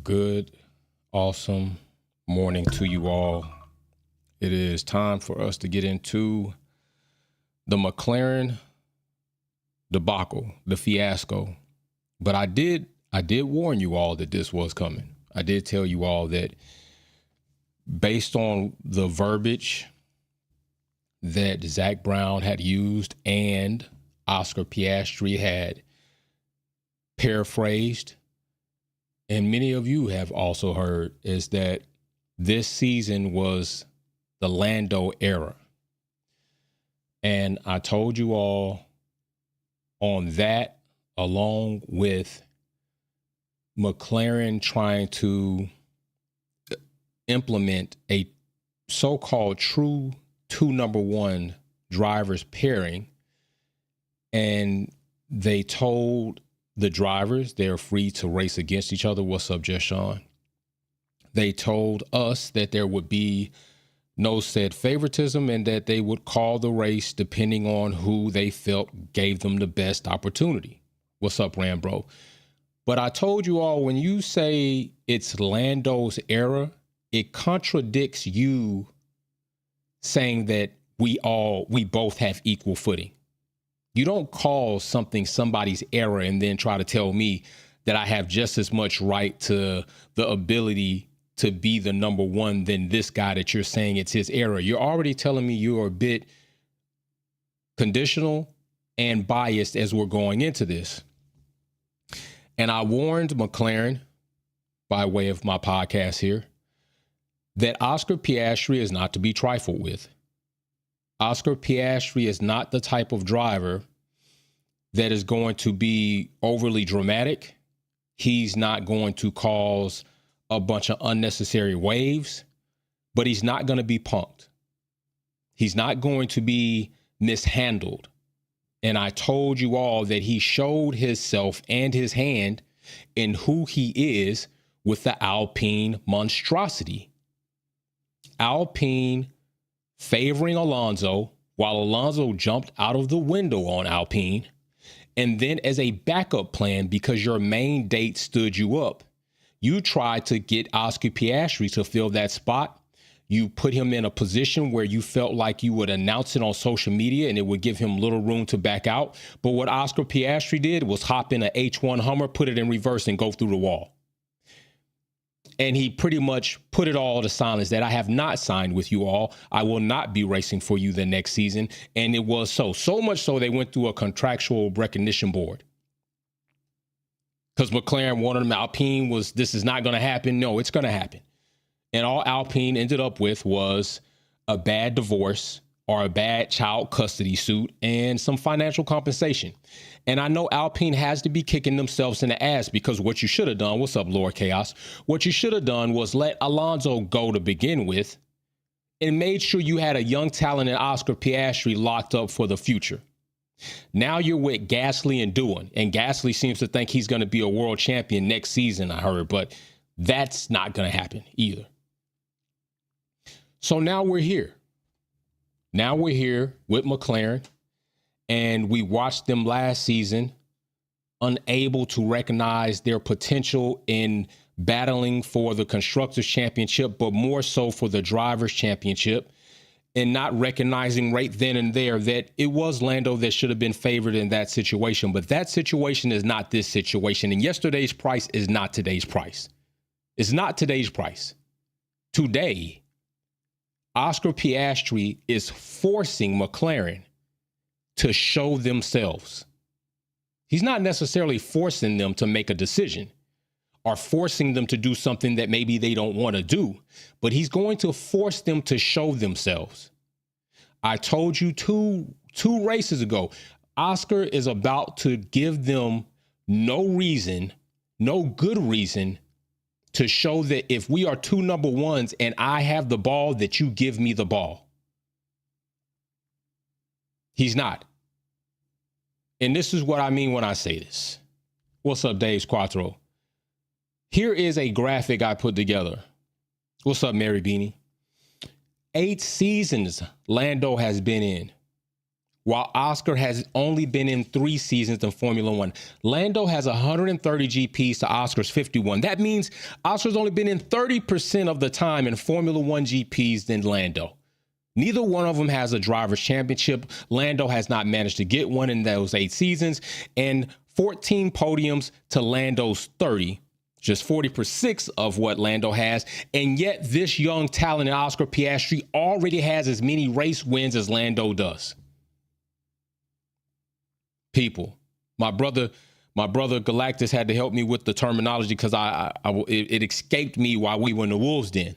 Good, awesome morning to you all. It is time for us to get into the McLaren debacle, the fiasco. But I did warn you all that this was coming. I did tell you all that based on the verbiage that Zach Brown had used and Oscar Piastri had paraphrased, and many of you have also heard, is that this season was the Lando era. And I told you all on that, along with McLaren trying to implement a so-called true two number one drivers pairing, and they told the drivers they're free to race against each other. What's up, Jess Sean? They told us that there would be no said favoritism and that they would call the race depending on who they felt gave them the best opportunity. What's up, Rambro? But I told you all, when you say it's Lando's era, it contradicts you saying that we both have equal footing. You don't call something somebody's era and then try to tell me that I have just as much right to the ability to be the number one than this guy that you're saying it's his era. You're already telling me you're a bit conditional and biased as we're going into this. And I warned McLaren, by way of my podcast here, that Oscar Piastri is not to be trifled with. Oscar Piastri is not the type of driver that is going to be overly dramatic. He's not going to cause a bunch of unnecessary waves, but he's not going to be punked. He's not going to be mishandled. And I told you all that he showed himself and his hand in who he is with the Alpine monstrosity. Alpine favoring Alonso while Alonso jumped out of the window on Alpine. And then as a backup plan, because your main date stood you up, you tried to get Oscar Piastri to fill that spot. You put him in a position where you felt like you would announce it on social media and it would give him little room to back out. But what Oscar Piastri did was hop in an H1 Hummer, put it in reverse and go through the wall. And he pretty much put it all to silence that I have not signed with you all. I will not be racing for you the next season. And it was so much so they went through a contractual recognition board. Because McLaren wanted him. Alpine was, this is not going to happen. No, it's going to happen. And all Alpine ended up with was a bad divorce or a bad child custody suit and some financial compensation. And I know Alpine has to be kicking themselves in the ass, because what you should have done, what's up, Lord Chaos? What you should have done was let Alonso go to begin with and made sure you had a young talent in Oscar Piastri locked up for the future. Now you're with Gasly and Doohan, and Gasly seems to think he's going to be a world champion next season, I heard, but that's not going to happen either. So now we're here. Now we're here with McLaren, and we watched them last season unable to recognize their potential in battling for the Constructors' Championship, but more so for the Drivers' Championship, and not recognizing right then and there that it was Lando that should have been favored in that situation. But that situation is not this situation, and yesterday's price is not today's price. It's not today's price. Today, Oscar Piastri is forcing McLaren to show themselves. He's not necessarily forcing them to make a decision or forcing them to do something that maybe they don't want to do, but he's going to force them to show themselves. I told you two races ago, Oscar is about to give them no good reason to show that if we are two number ones and I have the ball, that you give me the ball. He's not. And this is what I mean when I say this. What's up, Dave Quattro? Here is a graphic I put together. What's up, Mary Beanie? 8 seasons Lando has been in while Oscar has only been in 3 seasons in Formula One. Lando has 130 GPs to Oscar's 51. That means Oscar's only been in 30% of the time in Formula One GPs than Lando. Neither one of them has a driver's championship. Lando has not managed to get one in those 8 seasons, and 14 podiums to Lando's 30. Just 40% of what Lando has. And yet this young talent in Oscar Piastri already has as many race wins as Lando does. People, my brother Galactus had to help me with the terminology because it escaped me while we were in the Wolves Den.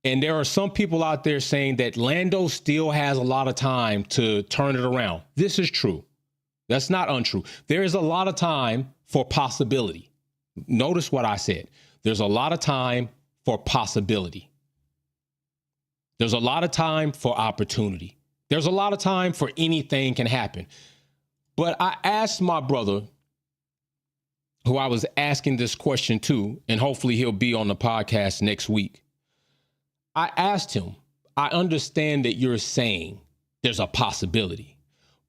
And there are some people out there saying that Lando still has a lot of time to turn it around. This is true. That's not untrue. There is a lot of time for possibility. Notice what I said. There's a lot of time for possibility. There's a lot of time for opportunity. There's a lot of time for anything can happen. But I asked my brother, who I was asking this question to, and hopefully he'll be on the podcast next week. I asked him, I understand that you're saying there's a possibility,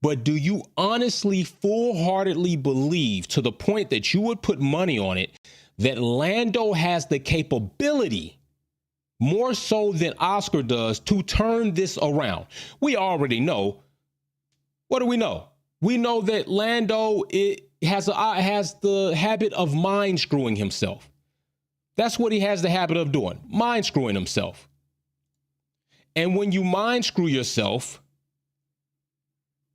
but do you honestly, full-heartedly believe, to the point that you would put money on it, that Lando has the capability, more so than Oscar does, to turn this around? We already know. What do we know? We know that Lando has the habit of mind screwing himself. That's what he has the habit of doing, mind screwing himself. And when you mind screw yourself,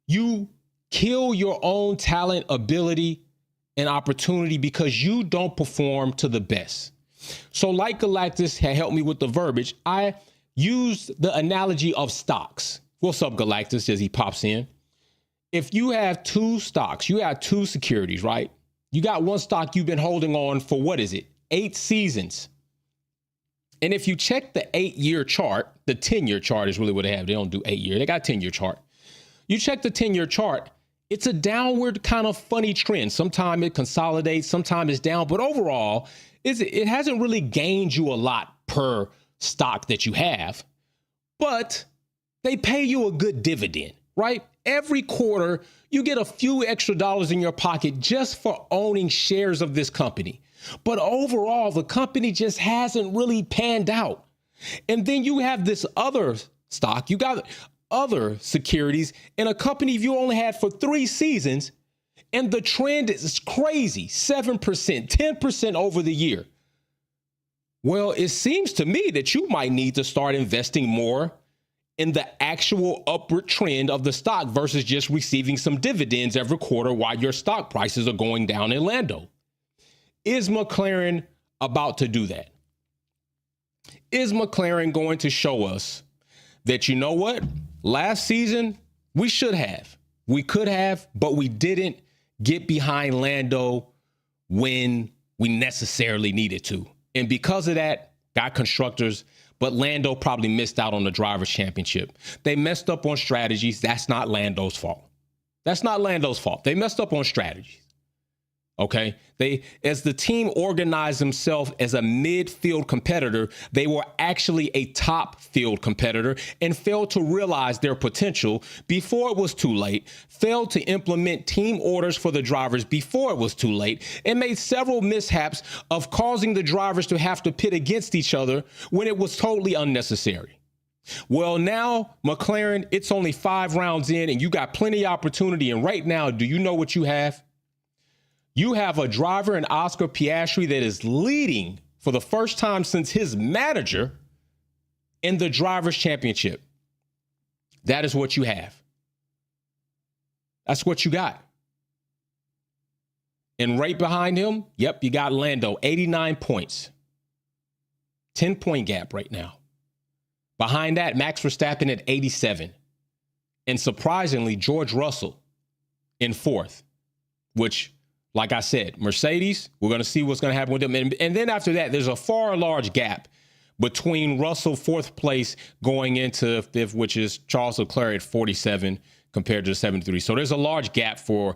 you kill your own talent, ability, and opportunity because you don't perform to the best. So like Galactus had helped me with the verbiage, I used the analogy of stocks. What's up, Galactus, as he pops in? If you have 2 stocks, you have 2 securities, right? You got one stock you've been holding on for, what is it, 8 seasons. And if you check the 8-year chart, the 10-year chart is really what they have. They don't do 8-year. They got 10-year chart. You check the 10-year chart, it's a downward kind of funny trend. Sometimes it consolidates, sometimes it's down. But overall, it hasn't really gained you a lot per stock that you have. But they pay you a good dividend, right? Every quarter, you get a few extra dollars in your pocket just for owning shares of this company. But overall, the company just hasn't really panned out. And then you have this other stock, you got other securities in a company you only had for 3 seasons, and the trend is crazy, 7%, 10% over the year. Well, it seems to me that you might need to start investing more in the actual upward trend of the stock versus just receiving some dividends every quarter while your stock prices are going down in Lando. Is Mclaren about to do that? Is Mclaren going to show us that, you know what, last season we should have, we could have, but we didn't get behind Lando when we necessarily needed to. And because of that, got constructors, but Lando probably missed out on the driver's championship. They messed up on strategies. That's not Lando's fault. That's not Lando's fault. They messed up on strategies. Okay, as the team organized themselves as a midfield competitor, they were actually a top field competitor and failed to realize their potential before it was too late, failed to implement team orders for the drivers before it was too late, and made several mishaps of causing the drivers to have to pit against each other when it was totally unnecessary. Well, now, McLaren, it's only 5 rounds in and you got plenty of opportunity. And right now, do you know what you have? You have a driver in Oscar Piastri that is leading for the first time since his manager in the Drivers' Championship. That is what you have. That's what you got. And right behind him, yep, you got Lando, 89 points. 10-point gap right now. Behind that, Max Verstappen at 87. And surprisingly, George Russell in 4th, which, like I said, Mercedes, we're going to see what's going to happen with them. And then after that, there's a far large gap between Russell 4th place going into 5th, which is Charles Leclerc at 47 compared to the 73. So there's a large gap for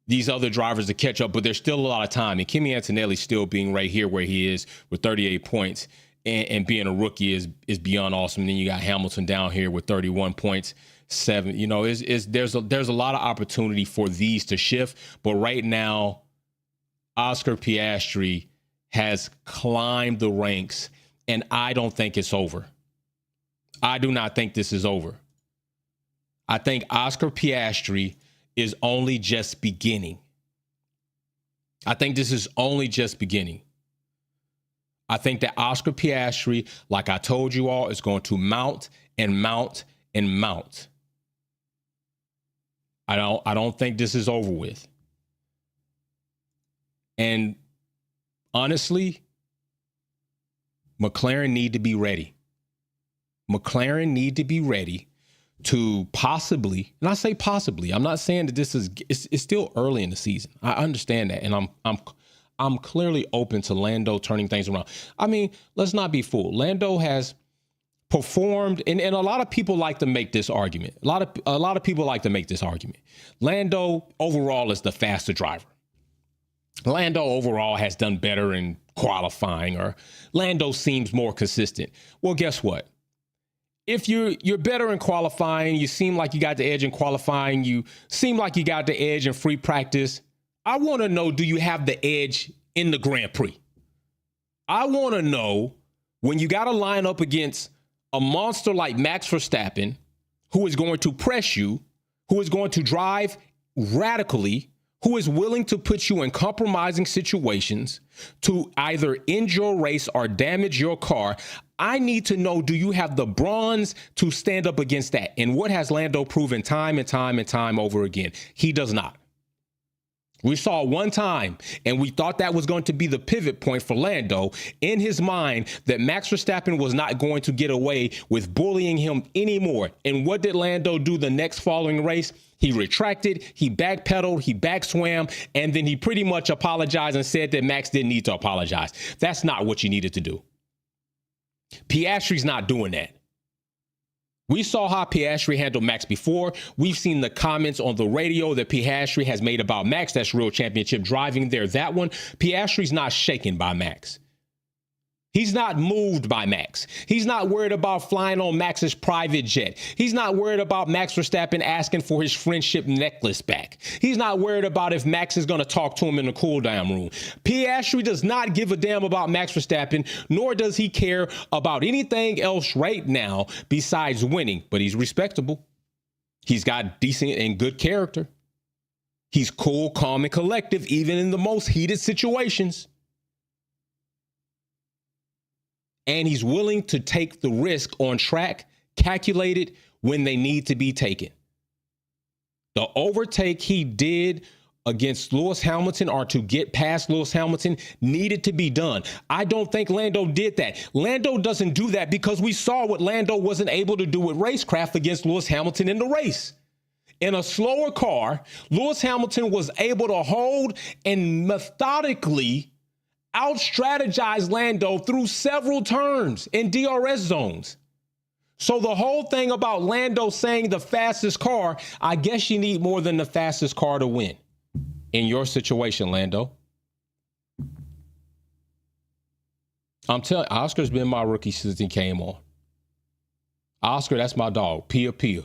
these other drivers to catch up, but there's still a lot of time. And Kimi Antonelli still being right here where he is with 38 points and being a rookie is beyond awesome. And then you got Hamilton down here with 31 points. 7. You know, there's a lot of opportunity for these to shift. But right now, Oscar Piastri has climbed the ranks, and I don't think it's over. I do not think this is over. I think Oscar Piastri is only just beginning. I think this is only just beginning. I think that Oscar Piastri, like I told you all, is going to mount and mount and mount. I don't think this is over with. And honestly, McLaren need to be ready. McLaren need to be ready to possibly, and I say possibly, I'm not saying that this is, it's still early in the season. I understand that. And I'm clearly open to Lando turning things around. I mean, let's not be fooled. Lando has performed, and a lot of people like to make this argument. A lot of people like to make this argument. Lando overall is the faster driver. Lando overall has done better in qualifying, or Lando seems more consistent. Well, guess what? If you're better in qualifying, you seem like you got the edge in qualifying, you seem like you got the edge in free practice, I want to know, do you have the edge in the Grand Prix? I want to know, when you got to line up against a monster like Max Verstappen, who is going to press you, who is going to drive radically, who is willing to put you in compromising situations to either end your race or damage your car. I need to know, do you have the bronze to stand up against that? And what has Lando proven time and time and time over again? He does not. We saw one time, and we thought that was going to be the pivot point for Lando in his mind, that Max Verstappen was not going to get away with bullying him anymore. And what did Lando do the next following race? He retracted, he backpedaled, he backswam, and then he pretty much apologized and said that Max didn't need to apologize. That's not what you needed to do. Piastri's not doing that. We saw how Piastri handled Max before. We've seen the comments on the radio that Piastri has made about Max. That's real championship driving there. That one, Piastri's not shaken by Max. He's not moved by Max. He's not worried about flying on Max's private jet. He's not worried about Max Verstappen asking for his friendship necklace back. He's not worried about if Max is going to talk to him in the cool down room. Piastri does not give a damn about Max Verstappen, nor does he care about anything else right now besides winning. But he's respectable. He's got decent and good character. He's cool, calm, and collective, even in the most heated situations. And he's willing to take the risk on track, calculated when they need to be taken. The overtake he did against Lewis Hamilton, or to get past Lewis Hamilton, needed to be done. I don't think Lando did that. Lando doesn't do that because we saw what Lando wasn't able to do with racecraft against Lewis Hamilton in the race. In a slower car, Lewis Hamilton was able to hold and methodically out-strategize Lando through several turns in DRS zones. So the whole thing about Lando saying the fastest car, I guess you need more than the fastest car to win. In your situation, Lando. I'm telling you, Oscar's been my rookie since he came on. Oscar, that's my dog. Pia Pia.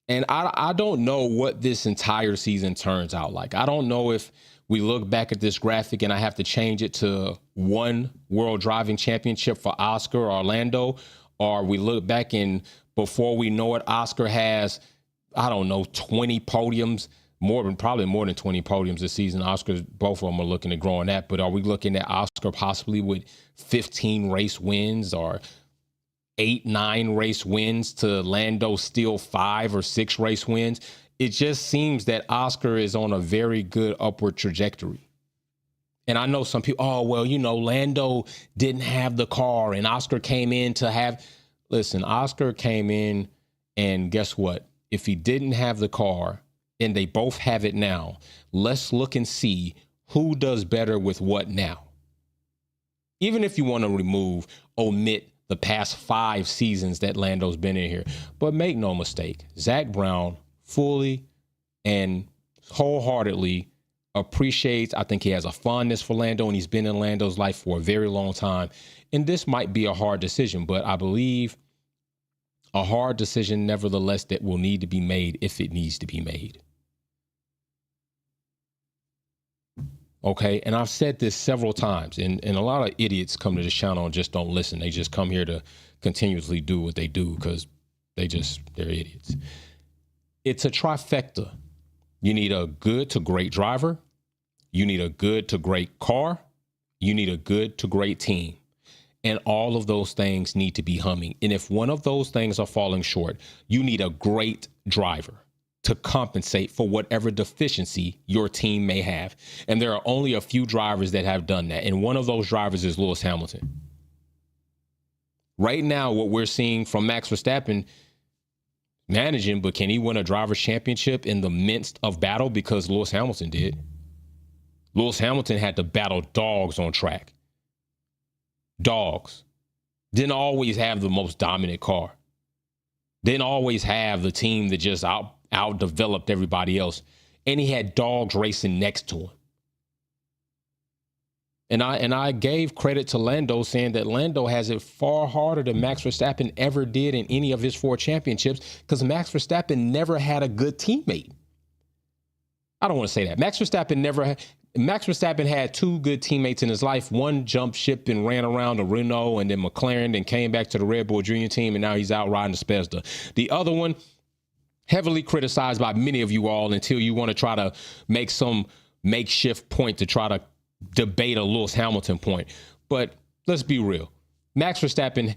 And I don't know what this entire season turns out like. I don't know if we look back at this graphic and I have to change it to one World Driving Championship for Oscar or Orlando, or we look back and before we know it, Oscar has, I don't know, 20 podiums, probably more than 20 podiums this season. Oscar, both of them are looking at growing that, but are we looking at Oscar possibly with 15 race wins or 8-9 race wins to Lando still 5 or 6 race wins? It just seems that Oscar is on a very good upward trajectory. And I know some people, oh, well, you know, Lando didn't have the car and Oscar came in to have. Listen, Oscar came in and guess what? If he didn't have the car and they both have it now, let's look and see who does better with what now. Even if you want to omit the past 5 seasons that Lando's been in here. But make no mistake, Zach Brown fully and wholeheartedly appreciates. I think he has a fondness for Lando, and he's been in Lando's life for a very long time. And this might be a hard decision, but I believe A hard decision, nevertheless, that will need to be made if it needs to be made. Okay, and I've said this several times, and a lot of idiots come to this channel and just don't listen. They just come here to continuously do what they do because they're idiots. It's a trifecta. You need a good to great driver. You need a good to great car. You need a good to great team. And all of those things need to be humming. And if one of those things are falling short, you need a great driver to compensate for whatever deficiency your team may have. And there are only a few drivers that have done that. And one of those drivers is Lewis Hamilton. Right now, what we're seeing from Max Verstappen managing, but can he win a driver's championship in the midst of battle? Because Lewis Hamilton did. Lewis Hamilton had to battle dogs on track. Dogs. Didn't always have the most dominant car. Didn't always have the team that just outdeveloped everybody else. And he had dogs racing next to him. And I gave credit to Lando, saying that Lando has it far harder than Max Verstappen ever did in any of his 4 championships, because Max Verstappen never had a good teammate. I don't want to say that. Max Verstappen had 2 good teammates in his life. One jumped ship and ran around the Renault and then McLaren, and came back to the Red Bull Junior team, and now he's out riding the Spezza. The other one, heavily criticized by many of you all, until you want to try to make some makeshift point to try to debate a Lewis Hamilton point. But let's be real. Max Verstappen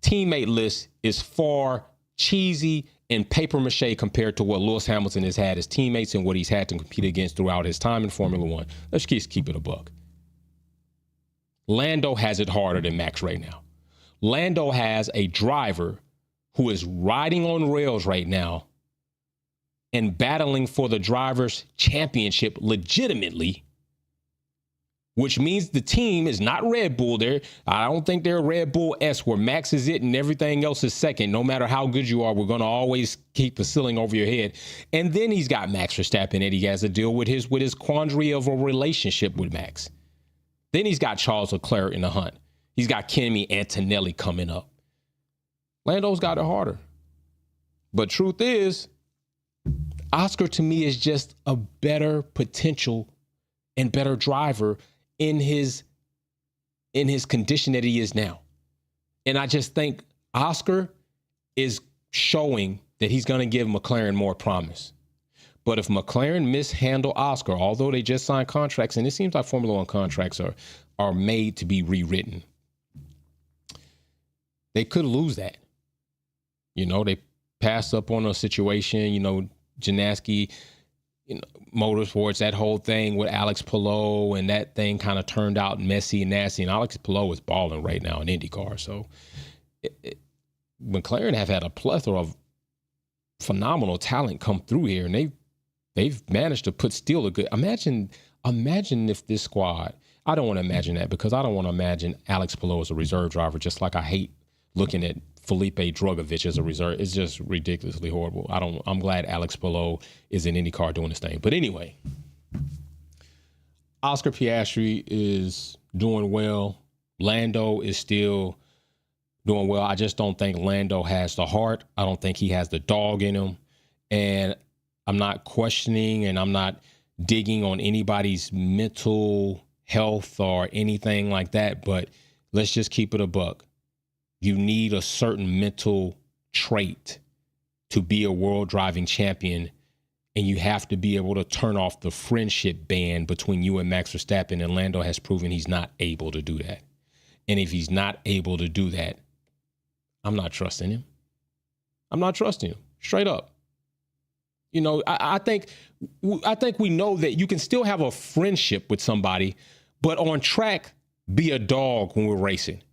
teammate list is far cheesy and paper mache compared to what Lewis Hamilton has had as teammates and what he's had to compete against throughout his time in Formula One. Let's just keep it a buck. Lando has it harder than Max right now. Lando has a driver who is riding on rails right now and battling for the driver's championship legitimately, which means the team is not Red Bull there. I don't think they're Red Bull S, where Max is it and everything else is second. No matter how good you are, we're going to always keep the ceiling over your head. And then he's got Max Verstappen that he has to deal with his quandary of a relationship with Max. Then he's got Charles Leclerc in the hunt. He's got Kimi Antonelli coming up. Lando's got it harder. But truth is, Oscar to me is just a better potential and better driver in his condition that he is now. And I just think Oscar is showing that he's going to give McLaren more promise. But if McLaren mishandle Oscar, although they just signed contracts, and it seems like Formula One contracts are made to be rewritten, they could lose that. You know, they passed up on a situation, you know, Janaski, you know, Motorsports, that whole thing with Alex Palou, and that thing kind of turned out messy and nasty. And Alex Palou is balling right now in IndyCar. So McLaren have had a plethora of phenomenal talent come through here, and they've managed to put still a good. Imagine if this squad. I don't want to imagine that, because I don't want to imagine Alex Palou as a reserve driver. Just like I hate looking at Felipe Drugovich as a reserve. It's just ridiculously horrible. I'm glad Alex Palou is in IndyCar doing this thing. But anyway, Oscar Piastri is doing well. Lando is still doing well. I just don't think Lando has the heart. I don't think he has the dog in him. And I'm not questioning and I'm not digging on anybody's mental health or anything like that. But let's just keep it a buck. You need a certain mental trait to be a world driving champion, and you have to be able to turn off the friendship band between you and Max Verstappen, and Lando has proven he's not able to do that. And if he's not able to do that, I'm not trusting him. I'm not trusting him, straight up. You know, I think we know that you can still have a friendship with somebody, but on track, be a dog when we're racing.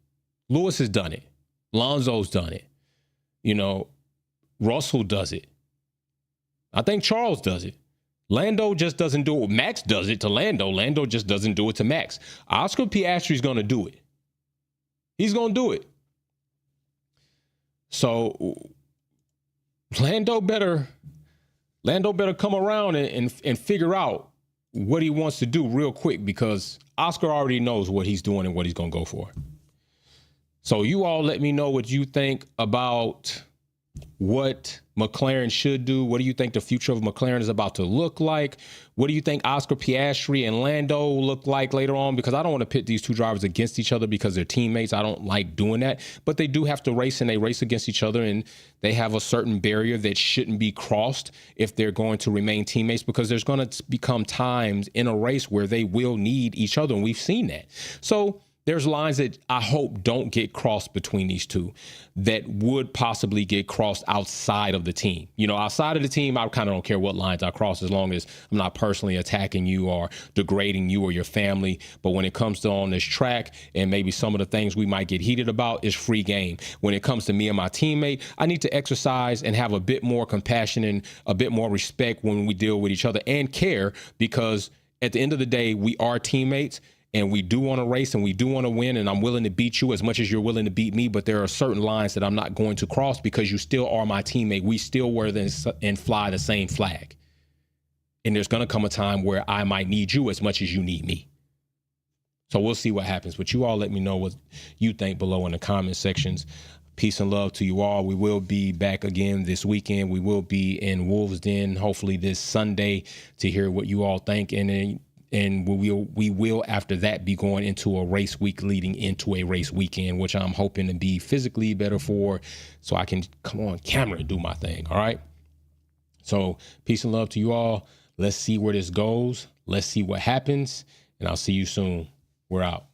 Lewis has done it. Lonzo's done it. You know, Russell does it. I think Charles does it. Lando just doesn't do it. Max does it to Lando. Lando just doesn't do it to Max. Oscar Piastri's going to do it. He's going to do it. So Lando better come around and figure out what he wants to do real quick, because Oscar already knows what he's doing and what he's going to go for. So you all let me know what you think about what McLaren should do? What do you think the future of McLaren is about to look like? What do you think Oscar Piastri and Lando will look like later on? Because I don't want to pit these two drivers against each other because they're teammates. I don't like doing that. But they do have to race, and they race against each other, and they have a certain barrier that shouldn't be crossed if they're going to remain teammates, because there's going to become times in a race where they will need each other, and we've seen that. So there's lines that I hope don't get crossed between these two that would possibly get crossed outside of the team. You know, outside of the team, I kind of don't care what lines I cross as long as I'm not personally attacking you or degrading you or your family. But when it comes to on this track and maybe some of the things we might get heated about, is free game. When it comes to me and my teammate, I need to exercise and have a bit more compassion and a bit more respect when we deal with each other, and care, because at the end of the day, we are teammates. And we do want to race, and we do want to win, and I'm willing to beat you as much as you're willing to beat me. But there are certain lines that I'm not going to cross, because you still are my teammate. We still wear and fly the same flag. And there's going to come a time where I might need you as much as you need me. So we'll see what happens. But you all let me know what you think below in the comment sections. Peace and love to you all. We will be back again this weekend. We will be in Wolves Den, hopefully this Sunday, to hear what you all think. And we will after that be going into a race week leading into a race weekend, which I'm hoping to be physically better for, so I can come on camera and do my thing. All right. So peace and love to you all. Let's see where this goes. Let's see what happens. And I'll see you soon. We're out.